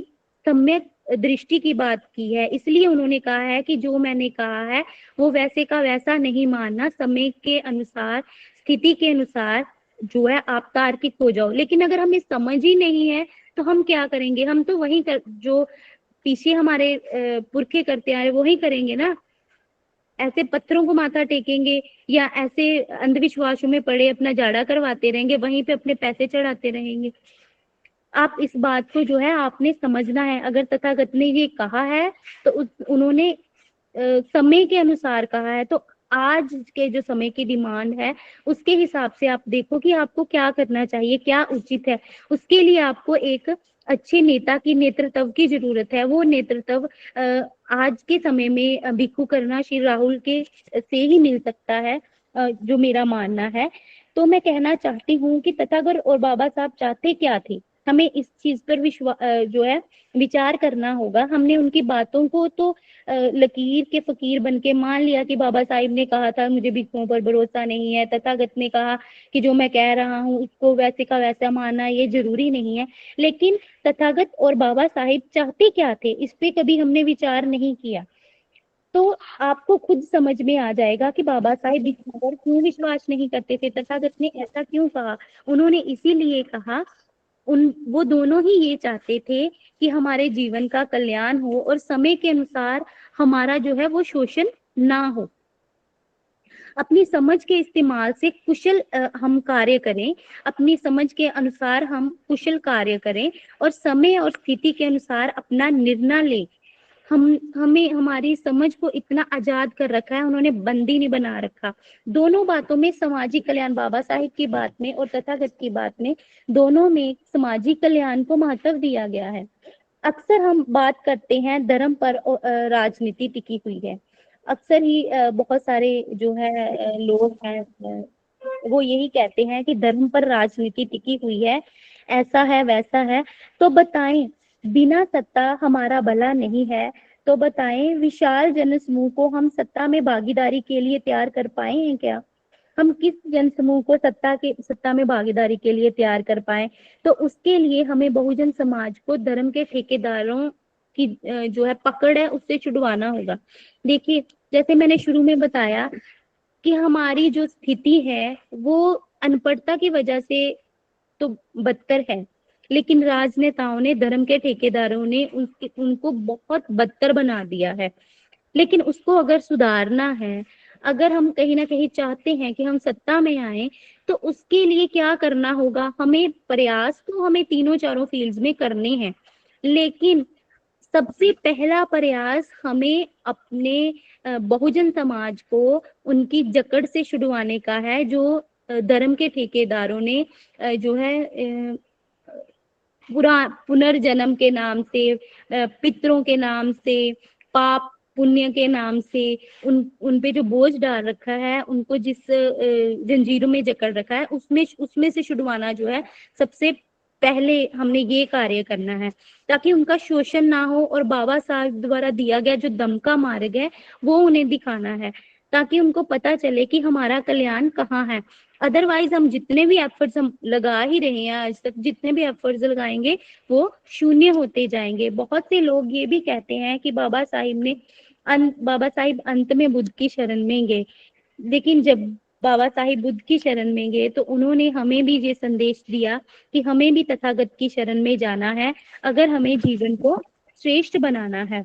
सम्यक दृष्टि की बात की है, इसलिए उन्होंने कहा है कि जो मैंने कहा है वो वैसे का वैसा नहीं मानना, समय के अनुसार, स्थिति के अनुसार जो है आप तार्किक हो जाओ। लेकिन अगर हमें समझ ही नहीं है तो हम क्या करेंगे? हम तो वही जो पीछे हमारे पुरखे करते आए वही करेंगे ना। ऐसे पत्थरों को माथा टेकेंगे या ऐसे अंधविश्वासों में पड़े अपना झाड़ा करवाते रहेंगे, वहीं पे अपने पैसे चढ़ाते रहेंगे। आप इस बात को जो है आपने समझना है। अगर तथागत ने ये कहा है तो उन्होंने समय के अनुसार कहा है, तो आज के जो समय की डिमांड है उसके हिसाब से आप देखो कि आपको क्या करना चाहिए, क्या उचित है। उसके लिए आपको एक अच्छे नेता की नेतृत्व की जरूरत है। वो नेतृत्व आज के समय में भिक्षु करना श्री राहुल के से ही मिल सकता है, जो मेरा मानना है। तो मैं कहना चाहती हूँ कि तथागत और बाबा साहब चाहते क्या थे, हमें इस चीज पर जो है विचार करना होगा। हमने उनकी बातों को तो लकीर के फकीर बन के मान लिया कि बाबा साहिब ने कहा था मुझे भिक्षुओं पर भरोसा नहीं है, तथागत ने कहा कि जो मैं कह रहा हूँ उसको वैसे का वैसा मानना ये जरूरी नहीं है। लेकिन तथागत और बाबा साहिब चाहते क्या थे, इस पे कभी हमने विचार नहीं किया। तो आपको खुद समझ में आ जाएगा कि बाबा साहिब भिक्षुओं पर क्यों विश्वास नहीं करते थे, तथागत ने ऐसा क्यों कहा। उन्होंने इसीलिए कहा, उन वो दोनों ही ये चाहते थे कि हमारे जीवन का कल्याण हो और समय के अनुसार हमारा जो है वो शोषण ना हो। अपनी समझ के इस्तेमाल से कुशल हम कार्य करें, अपनी समझ के अनुसार हम कुशल कार्य करें और समय और स्थिति के अनुसार अपना निर्णय लें। हमें हमारी समझ को इतना आजाद कर रखा है, उन्होंने बंदी नहीं बना रखा। दोनों बातों में सामाजिक कल्याण, बाबा साहिब की बात में और तथागत की बात में, दोनों में सामाजिक कल्याण को महत्व दिया गया है। अक्सर हम बात करते हैं धर्म पर राजनीति टिकी हुई है। अक्सर ही बहुत सारे जो है लोग हैं, वो यही कहते हैं कि धर्म पर राजनीति टिकी हुई है, ऐसा है वैसा है। तो बताएं, बिना सत्ता हमारा भला नहीं है। तो बताएं, विशाल जनसमूह को हम सत्ता में भागीदारी के लिए तैयार कर पाए हैं क्या? हम किस जनसमूह को सत्ता में भागीदारी के लिए तैयार कर पाए? तो उसके लिए हमें बहुजन समाज को धर्म के ठेकेदारों की जो है पकड़ है उससे छुड़वाना होगा। देखिए, जैसे मैंने शुरू में बताया कि हमारी जो स्थिति है वो अनपढ़ता की वजह से तो बदतर है, लेकिन राजनेताओं ने, धर्म के ठेकेदारों ने उनको बहुत बदतर बना दिया है। लेकिन उसको अगर सुधारना है, अगर हम कहीं ना कहीं चाहते हैं कि हम सत्ता में आए, तो उसके लिए क्या करना होगा? हमें प्रयास तो हमें तीनों चारों फील्ड्स में करने हैं, लेकिन सबसे पहला प्रयास हमें अपने बहुजन समाज को उनकी जकड़ से छुड़वाने का है, जो धर्म के ठेकेदारों ने जो है पुरा पुनर्जन्म के नाम से, पितरों के नाम से, पाप पुण्य के नाम से उन पे जो बोझ डाल रखा है, उनको जिस जंजीरों में जकड़ रखा है, उसमें से छुड़वाना जो है सबसे पहले हमने ये कार्य करना है, ताकि उनका शोषण ना हो। और बाबा साहब द्वारा दिया गया जो दमका मार्ग है वो उन्हें दिखाना है, ताकि उनको पता चले कि हमारा कल्याण कहाँ है। अदरवाइज हम जितने भी एफर्ट्स हम लगा ही रहे हैं आज तक, जितने भी एफर्ट्स लगाएंगे वो शून्य होते जाएंगे। बहुत से लोग ये भी कहते हैं कि बाबा साहिब अंत में बुद्ध की शरण में गए, लेकिन जब बाबा साहिब बुद्ध की शरण में गए तो उन्होंने हमें भी ये संदेश दिया कि हमें भी तथागत की शरण में जाना है, अगर हमें जीवन को श्रेष्ठ बनाना है।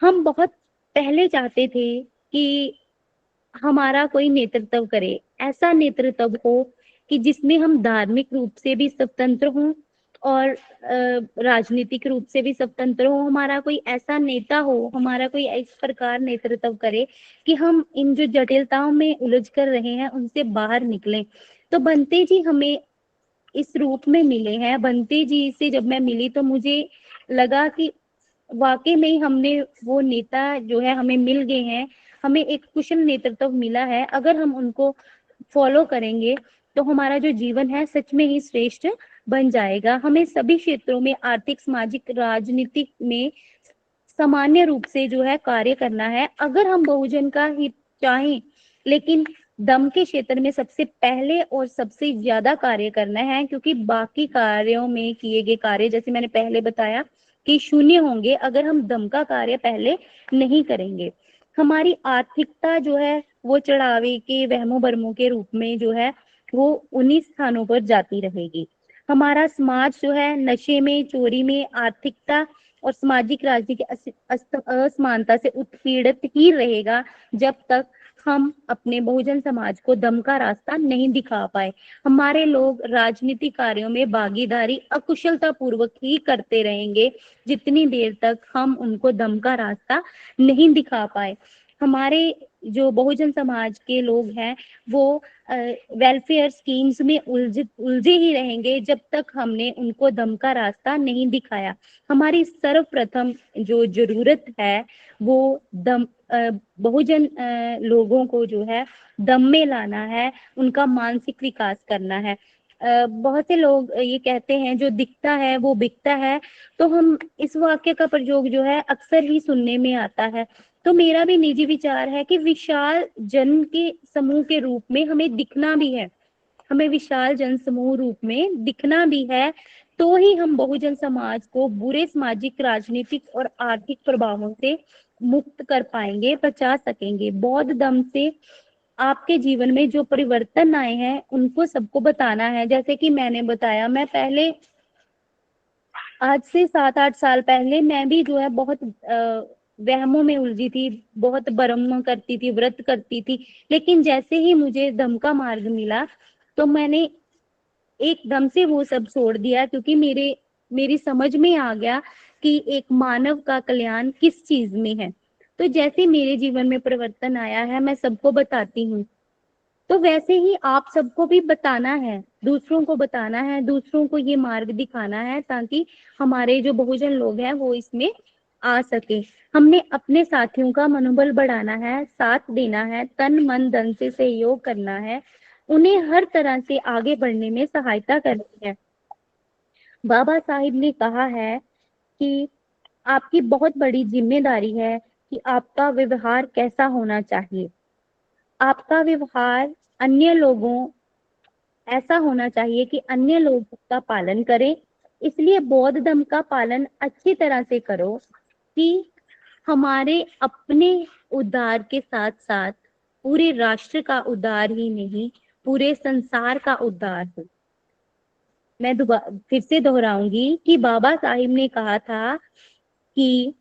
हम बहुत पहले चाहते थे कि हमारा कोई नेतृत्व करे, ऐसा नेतृत्व हो कि जिसमें हम धार्मिक रूप से भी स्वतंत्र हों और राजनीतिक रूप से भी स्वतंत्र हो। हमारा कोई ऐसा नेता हो, हमारा कोई इस प्रकार नेतृत्व करे कि हम इन जो जटिलताओं में उलझ कर रहे हैं उनसे बाहर निकलें। तो बंते जी हमें इस रूप में मिले हैं। बंते जी से जब मैं मिली तो मुझे लगा कि वाकई में ही हमने वो नेता जो है हमें मिल गए हैं, हमें एक कुशल नेतृत्व मिला है। अगर हम उनको फॉलो करेंगे तो हमारा जो जीवन है सच में ही श्रेष्ठ बन जाएगा। हमें सभी क्षेत्रों में आर्थिक, सामाजिक, राजनीतिक में सामान्य रूप से जो है कार्य करना है। अगर हम बहुजन का हित चाहें, लेकिन दम के क्षेत्र में सबसे पहले और सबसे ज्यादा कार्य करना है, क्योंकि बाकी कार्यों में किए गए कार्य, जैसे मैंने पहले बताया, कि शून्य होंगे अगर हम दम का कार्य पहले नहीं करेंगे। हमारी आर्थिकता जो है वो चढ़ावे के, वहमों भरमों के रूप में जो है वो उन्हीं स्थानों पर जाती रहेगी। हमारा समाज जो है नशे में, चोरी में, आर्थिकता और सामाजिक राजनीतिक असमानता से उत्पीड़ित ही रहेगा जब तक हम अपने बहुजन समाज को दम का रास्ता नहीं दिखा पाए। हमारे लोग राजनीतिक कार्यों में भागीदारी अकुशलता पूर्वक ही करते रहेंगे जितनी देर तक हम उनको दम का रास्ता नहीं दिखा पाए। हमारे जो बहुजन समाज के लोग हैं वो वेलफेयर स्कीम्स में उलझे ही रहेंगे जब तक हमने उनको दम का रास्ता नहीं दिखाया। हमारी सर्वप्रथम जो जरूरत है वो दम बहुजन लोगों को जो है दम में लाना है, उनका मानसिक विकास करना है। बहुत से लोग ये कहते हैं जो दिखता है वो बिकता है, तो हम इस वाक्य का प्रयोग जो है अक्सर ही सुनने में आता है। तो मेरा भी निजी विचार है कि विशाल जन के समूह के रूप में हमें दिखना भी है, हमें विशाल जन समूह रूप में दिखना भी है, तो ही हम बहुजन समाज को बुरे सामाजिक, राजनीतिक और आर्थिक प्रभावों से मुक्त कर पाएंगे, बचा सकेंगे। बौद्ध दम से आपके जीवन में जो परिवर्तन आए हैं उनको सबको बताना है। जैसे कि मैंने बताया, मैं पहले आज से 7-8 साल पहले मैं भी जो है बहुत वहमों में उलझी थी, बहुत ब्रह्म करती थी, व्रत करती थी। लेकिन जैसे ही मुझे धम्म का मार्ग मिला तो मैंने एकदम से वो सब छोड़ दिया, क्योंकि मेरी समझ में आ गया कि एक मानव का कल्याण किस चीज में है। तो जैसे मेरे जीवन में परिवर्तन आया है मैं सबको बताती हूँ, तो वैसे ही आप सबको भी बताना है, दूसरों को बताना है, दूसरों को ये मार्ग दिखाना है, ताकि हमारे जो बहुजन लोग हैं वो इसमें आ सके। हमने अपने साथियों का मनोबल बढ़ाना है, साथ देना है, तन मन धन से सहयोग करना है, उन्हें हर तरह से आगे बढ़ने में सहायता करनी है। बाबा साहिब ने कहा है कि आपकी बहुत बड़ी जिम्मेदारी है कि आपका व्यवहार कैसा होना चाहिए। आपका व्यवहार अन्य लोगों ऐसा होना चाहिए कि अन्य लोग उसका पालन करें। इसलिए बौद्ध धर्म का पालन अच्छी तरह से करो कि हमारे अपने उद्धार के साथ साथ पूरे राष्ट्र का उद्धार ही नहीं, पूरे संसार का उद्धार हो। मैं फिर से दोहराऊंगी कि बाबा साहिब ने कहा था कि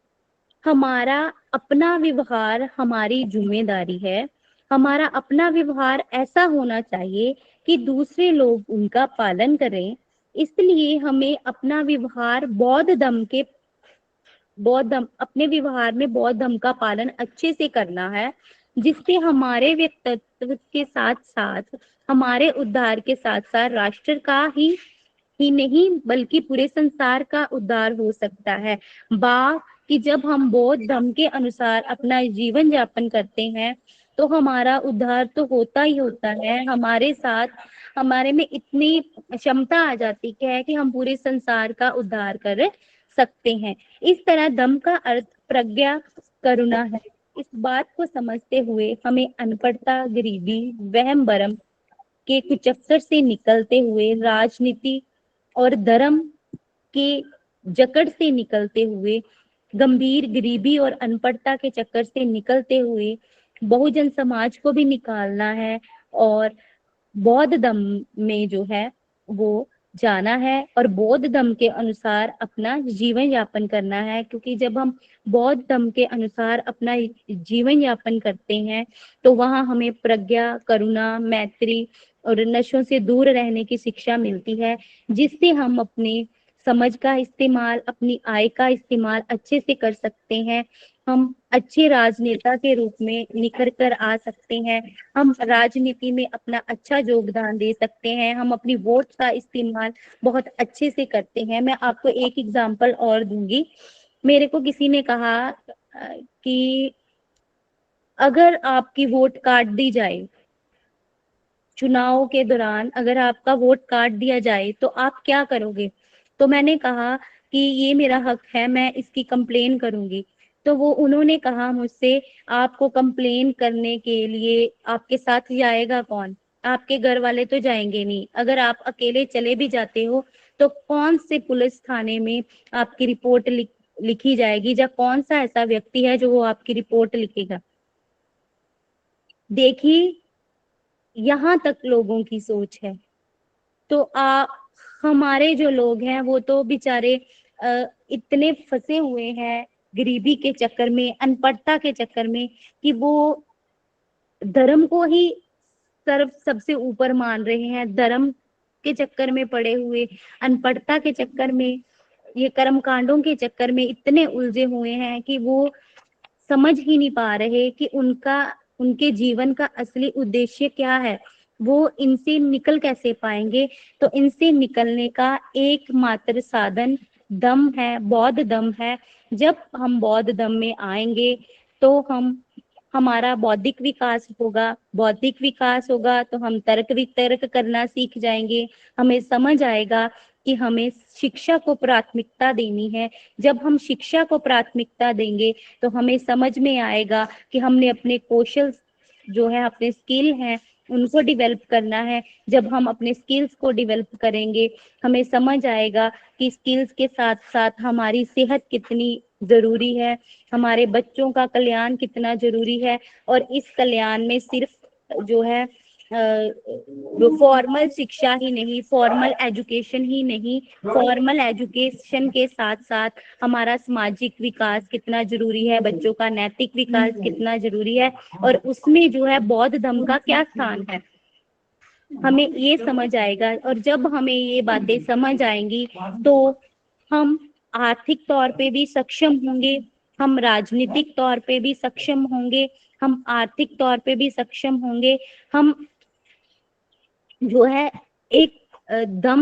हमारा अपना व्यवहार हमारी जिम्मेदारी है। हमारा अपना व्यवहार ऐसा होना चाहिए कि दूसरे लोग उनका पालन करें। इसलिए हमें अपना व्यवहार अपने व्यवहार में बौद्ध धर्म का पालन अच्छे से करना है, जिससे हमारे व्यक्तित्व के साथ साथ, हमारे उद्धार के साथ साथ राष्ट्र का ही नहीं बल्कि पूरे संसार का उद्धार हो सकता है। बा कि जब हम बौद्ध धर्म के अनुसार अपना जीवन यापन करते हैं तो हमारा उद्धार तो होता ही होता है, हमारे साथ हमारे में इतनी क्षमता आ जाती है कि हम पूरे संसार का उद्धार कर सकते हैं। इस तरह धम्म का अर्थ प्रज्ञा, करुणा है। इस बात को समझते हुए हमें अनपढ़ता, गरीबी, वहम भरम के कुचक्कर से निकलते हुए, राजनीति और धर्म के जकड़ से निकलते हुए, गंभीर गरीबी और अनपढ़ता के चक्कर से निकलते हुए बहुजन समाज को भी निकालना है और बौद्ध धम्म में जो है वो जाना है और बौद्ध धम्म के अनुसार अपना जीवन यापन करना है। क्योंकि जब हम बौद्ध धम्म के अनुसार अपना जीवन यापन करते हैं तो वहां हमें प्रज्ञा, करुणा, मैत्री और नशों से दूर रहने की शिक्षा मिलती है, जिससे हम अपने समझ का इस्तेमाल, अपनी आय का इस्तेमाल अच्छे से कर सकते हैं। हम अच्छे राजनेता के रूप में निखर कर आ सकते हैं। हम राजनीति में अपना अच्छा योगदान दे सकते हैं। हम अपनी वोट का इस्तेमाल बहुत अच्छे से करते हैं। मैं आपको एक एग्जांपल और दूंगी। मेरे को किसी ने कहा कि अगर आपकी वोट काट दी जाए चुनाव के दौरान अगर आपका वोट काट दिया जाए तो आप क्या करोगे? तो मैंने कहा कि ये मेरा हक है, मैं इसकी कंप्लेन करूंगी। तो वो उन्होंने कहा मुझसे, आपको कंप्लेन करने के लिए आपके साथ जाएगा कौन? आपके घर वाले तो जाएंगे नहीं। अगर आप अकेले चले भी जाते हो तो कौन से पुलिस थाने में आपकी रिपोर्ट लिखी जाएगी, या कौन सा ऐसा व्यक्ति है जो वो आपकी रिपोर्ट लिखेगा? देखिए, यहाँ तक लोगों की सोच है। तो हमारे जो लोग हैं वो तो बेचारे इतने फंसे हुए हैं गरीबी के चक्कर में, अनपढ़ता के चक्कर में, कि वो धर्म को ही सर्व सबसे ऊपर मान रहे हैं। धर्म के चक्कर में पड़े हुए, अनपढ़ता के चक्कर में, ये कर्म कांडों के चक्कर में इतने उलझे हुए हैं कि वो समझ ही नहीं पा रहे कि उनके जीवन का असली उद्देश्य क्या है। वो इनसे निकल कैसे पाएंगे? तो इनसे निकलने का एकमात्र साधन दम है, बौद्ध दम है। जब हम बौद्ध दम में आएंगे तो हमारा बौद्धिक विकास होगा। बौद्धिक विकास होगा तो हम तर्क वितर्क करना सीख जाएंगे। हमें समझ आएगा कि हमें शिक्षा को प्राथमिकता देनी है। जब हम शिक्षा को प्राथमिकता देंगे तो हमें समझ में आएगा कि हमने अपने कौशल जो है, अपने स्किल हैं, उनको डेवलप करना है। जब हम अपने स्किल्स को डेवलप करेंगे, हमें समझ आएगा कि स्किल्स के साथ साथ हमारी सेहत कितनी जरूरी है, हमारे बच्चों का कल्याण कितना जरूरी है। और इस कल्याण में सिर्फ जो है वो फॉर्मल शिक्षा ही नहीं, फॉर्मल एजुकेशन ही नहीं, फॉर्मल एजुकेशन के साथ साथ हमारा सामाजिक विकास कितना जरूरी है, बच्चों का नैतिक विकास कितना जरूरी है, और उसमें जो है बौद्ध धर्म का क्या स्थान है, हमें ये समझ आएगा। और जब हमें ये बातें समझ आएंगी तो हम आर्थिक तौर पे भी सक्षम होंगे, हम राजनीतिक तौर पे भी सक्षम होंगे, हम आर्थिक तौर पे भी सक्षम होंगे। हम जो है एक दम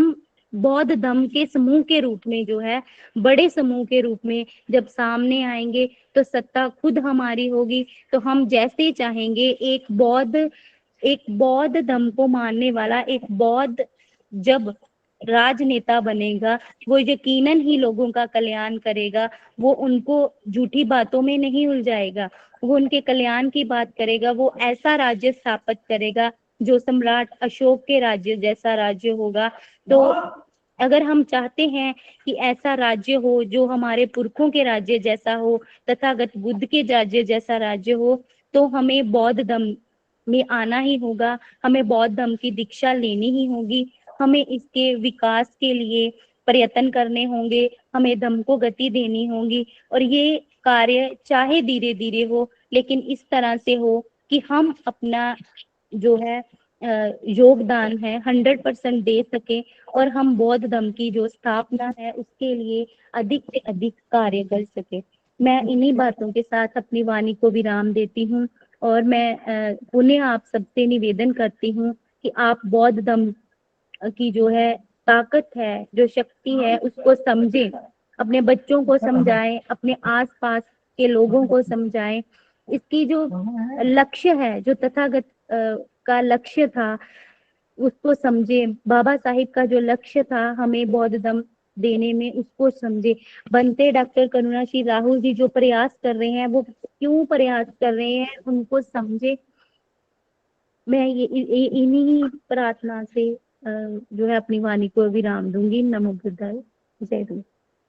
बौद्ध दम के समूह के रूप में, जो है बड़े समूह के रूप में जब सामने आएंगे तो सत्ता खुद हमारी होगी। तो हम जैसे चाहेंगे, एक बौद्ध धर्म को मानने वाला एक बौद्ध जब राजनेता बनेगा, वो यकीनन ही लोगों का कल्याण करेगा। वो उनको झूठी बातों में नहीं उलझाएगा, वो उनके कल्याण की बात करेगा। वो ऐसा राज्य स्थापित करेगा जो सम्राट अशोक के राज्य जैसा राज्य होगा। तो अगर हम चाहते हैं कि ऐसा राज्य हो जो हमारे पुरखों के राज्य जैसा हो, तथागत बुद्ध के राज्य जैसा राज्य हो, तो हमें बौद्ध धर्म में आना ही होगा, हमें बौद्ध धर्म की दीक्षा लेनी ही होगी। हमें इसके विकास के लिए प्रयत्न करने होंगे, हमें धर्म को गति देनी होगी। और ये कार्य चाहे धीरे धीरे हो, लेकिन इस तरह से हो कि हम अपना जो है योगदान है 100% दे सके, और हम बौद्ध धर्म की जो स्थापना है उसके लिए अधिक से अधिक कार्य कर सके। मैं इन्हीं बातों के साथ अपनी वाणी को विराम देती हूँ, और मैं पुनः आप सबसे निवेदन करती हूँ कि आप बौद्ध धर्म की जो है ताकत है, जो शक्ति है, उसको समझें, अपने बच्चों को समझाएं, अपने आसपास के लोगों को समझाएं। इसकी जो लक्ष्य है, जो तथागत का लक्ष्य था, उसको समझे। बाबा साहिब का जो लक्ष्य था हमें बौद्ध धर्म देने में, उसको समझे। बनते डॉक्टर करुणाश्री राहुल जी जो प्रयास कर रहे हैं, वो क्यों प्रयास कर रहे हैं, उनको समझे। मैं इन्हीं प्रार्थना से जो है अपनी वाणी को विराम दूंगी। नमो बुद्धाय। जय गुरु।